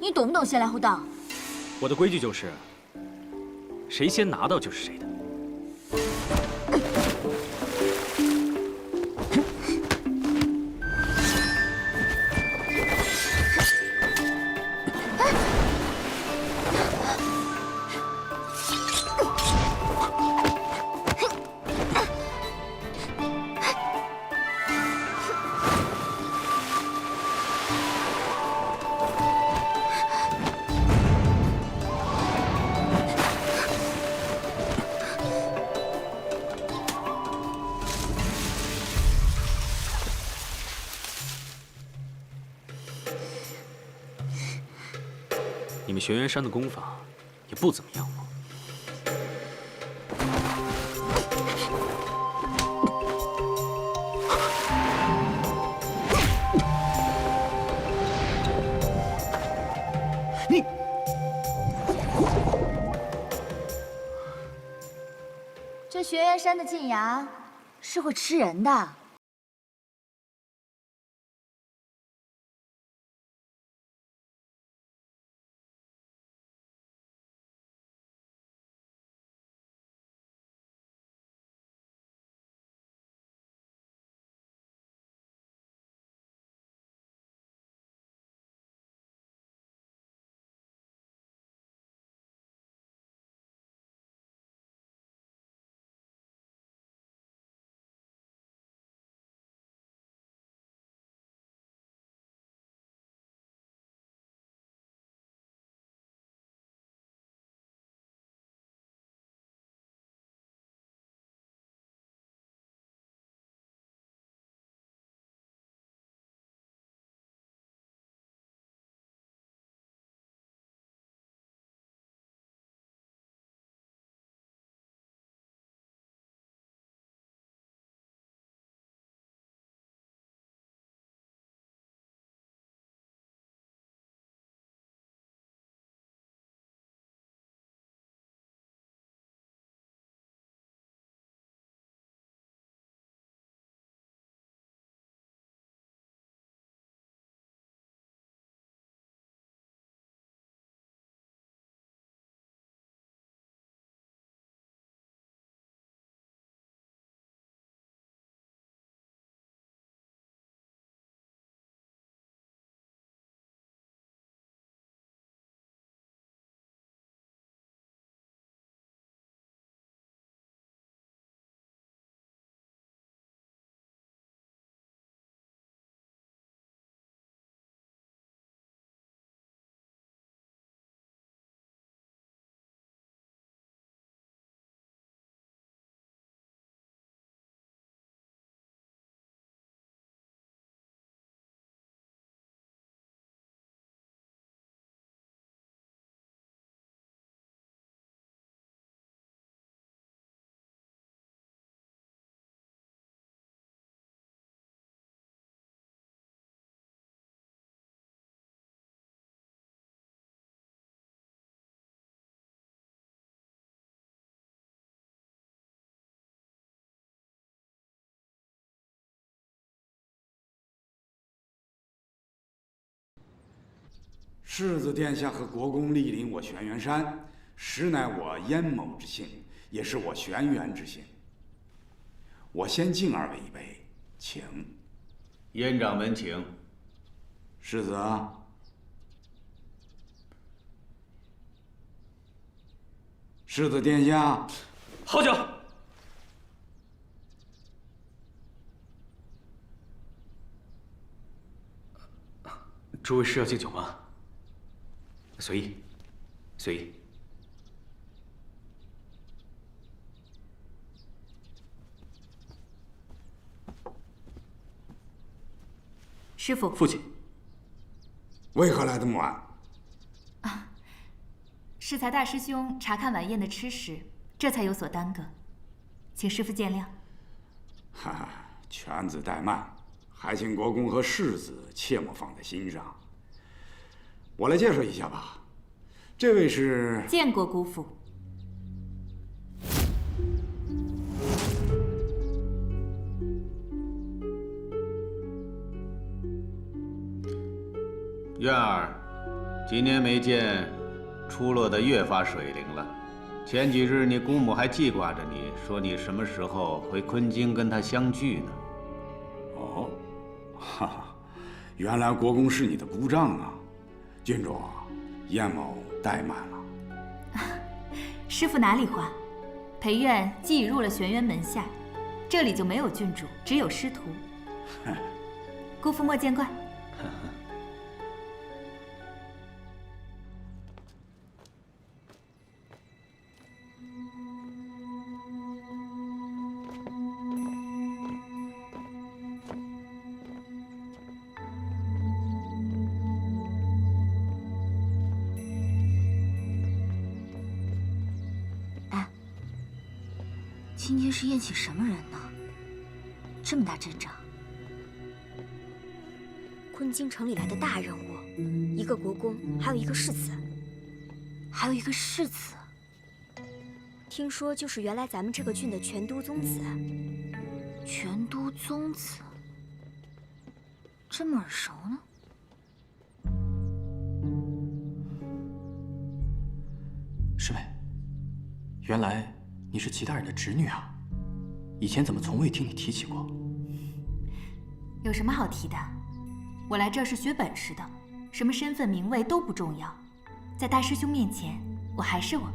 你懂不懂先来后到？我的规矩就是，谁先拿到就是谁的。 你们玄元山的功法也不怎么样嘛。你，这玄元山的禁牙是会吃人的。 世子殿下和国公莅临我玄元山，实乃我燕某之幸，也是我玄元之幸。我先敬二位一杯，请。燕掌门请。世子啊，世子殿下，好酒。诸位是要敬酒吗？随意，随意。师傅，父亲，为何来这么晚？适才大师兄查看晚宴的吃食，这才有所耽搁，请师父见谅。哈哈，犬子怠慢，还请国公和世子切莫放在心上。我来介绍一下吧，这位是见过姑父。渊儿，几年没见，出落得越发水灵了。前几日你姑母还记挂着你，说你什么时候回昆京跟她相聚呢？哦，哈哈，原来国公是你的姑丈啊！郡主，燕某怠慢了。师父哪里话？裴院既已入了玄元门下，这里就没有郡主，只有师徒。姑父莫见怪。今天是宴请什么人呢？这么大阵仗。昆京城里来的大人物，一个国公，还有一个世子。还有一个世子。听说就是原来咱们这个郡的全都宗子。全都宗子，这么耳熟呢？师妹，原来你是齐大人的侄女啊！以前怎么从未听你提起过？有什么好提的？我来这儿是学本事的，什么身份名位都不重要。在大师兄面前，我还是我。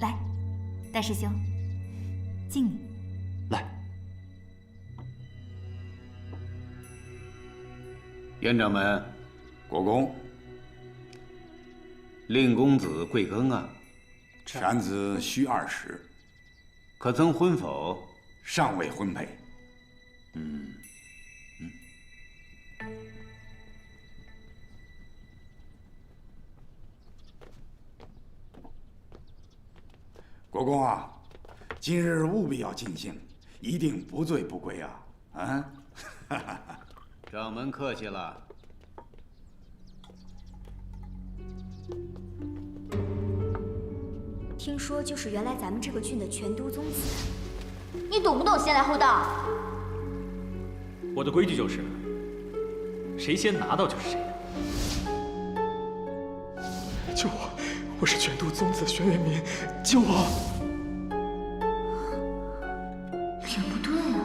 来，大师兄，敬你。来，燕掌门，国公，令公子贵庚啊？犬子须20，可曾婚否？尚未婚配。国公啊，今日务必要尽兴，一定不醉不归啊！啊！掌门客气了。听说就是原来咱们这个郡的全都宗子。你懂不懂先来后到？我的规矩就是，谁先拿到就是谁的。救我！我是全都宗子玄元民，救我！脸不对啊。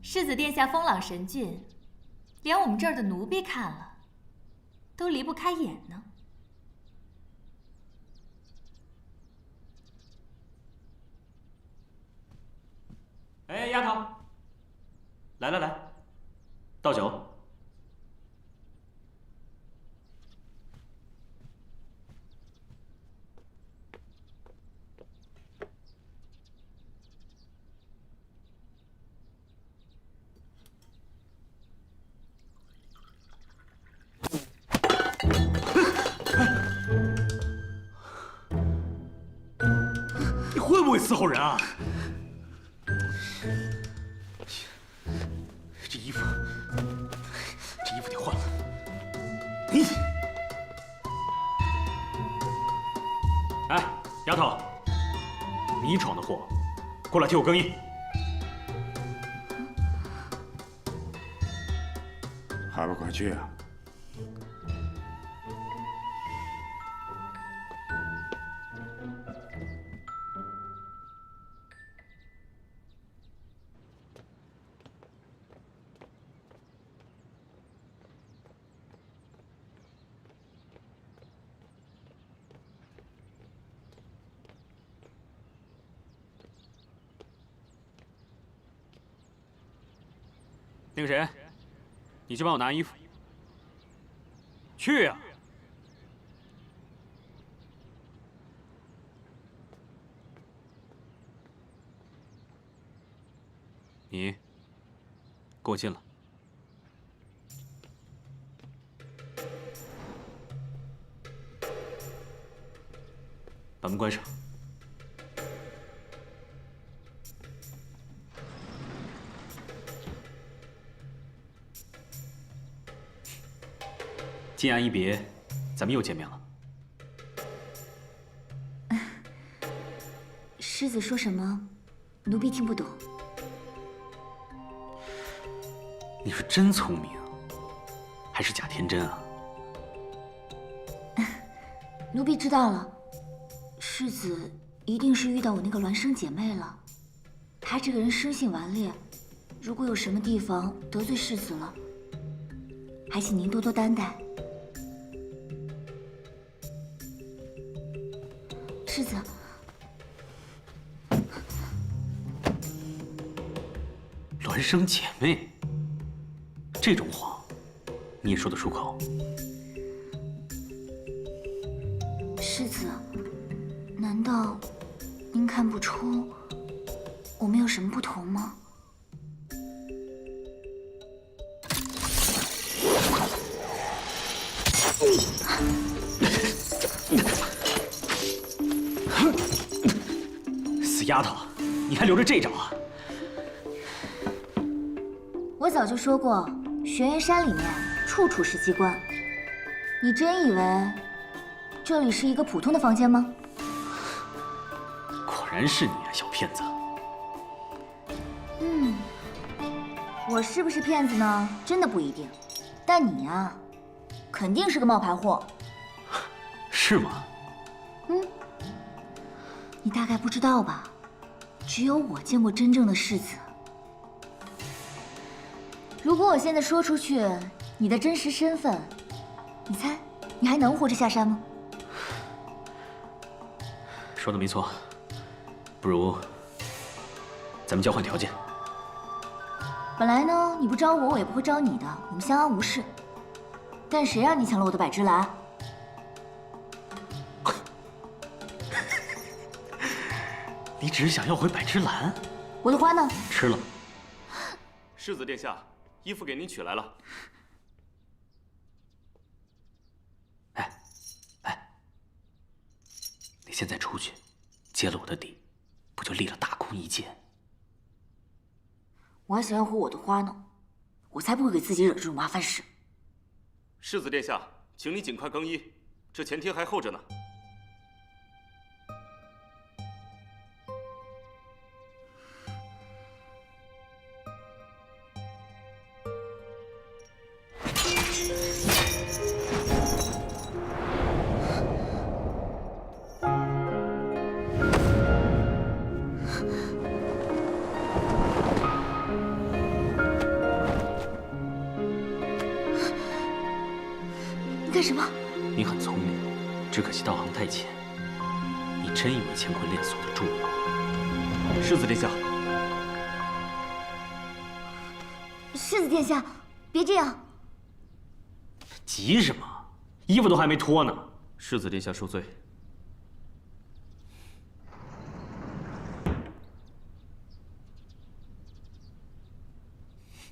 世子殿下风朗神俊，连我们这儿的奴婢看了，都离不开眼呢。哎，丫头，来来来，倒酒。你会不会伺候人啊？这衣服得换了。你，哎，丫头，你闯的祸，过来替我更衣。还不快去啊！那个谁，你去帮我拿衣服。去呀！你跟我进来。把门关上。金安一别，咱们又见面了。狮子说什么，奴婢听不懂。你是真聪明，还是假天真啊？奴婢知道了，世子一定是遇到我那个孪生姐妹了。她这个人生性顽劣，如果有什么地方得罪世子了，还请您多多担待。世子，孪生姐妹，这种话你也说得出口？世子，难道您看不出我们有什么不同吗？死丫头，你还留着这招啊？我早就说过，玄元山里面处处是机关。你真以为这里是一个普通的房间吗？果然是你啊，小骗子！我是不是骗子呢？真的不一定。但你呀，肯定是个冒牌货。是吗？你大概不知道吧？只有我见过真正的世子。如果我现在说出去你的真实身份，你猜你还能活着下山吗？说的没错，不如咱们交换条件。本来呢，你不招我，我也不会招你的，我们相安无事。但谁让你抢了我的百芝兰？你只是想要回百芝兰？我的花呢？吃了。世子殿下，衣服给您取来了。你现在出去，揭了我的底，不就立了大功一件？我还想要回我的花呢，我才不会给自己惹这种麻烦事。世子殿下，请你尽快更衣，这前厅还候着呢。干什么？你很聪明，只可惜道行太浅。你真以为乾坤链锁得住我？世子殿下，世子殿下，别这样。急什么？衣服都还没脱呢。世子殿下恕罪。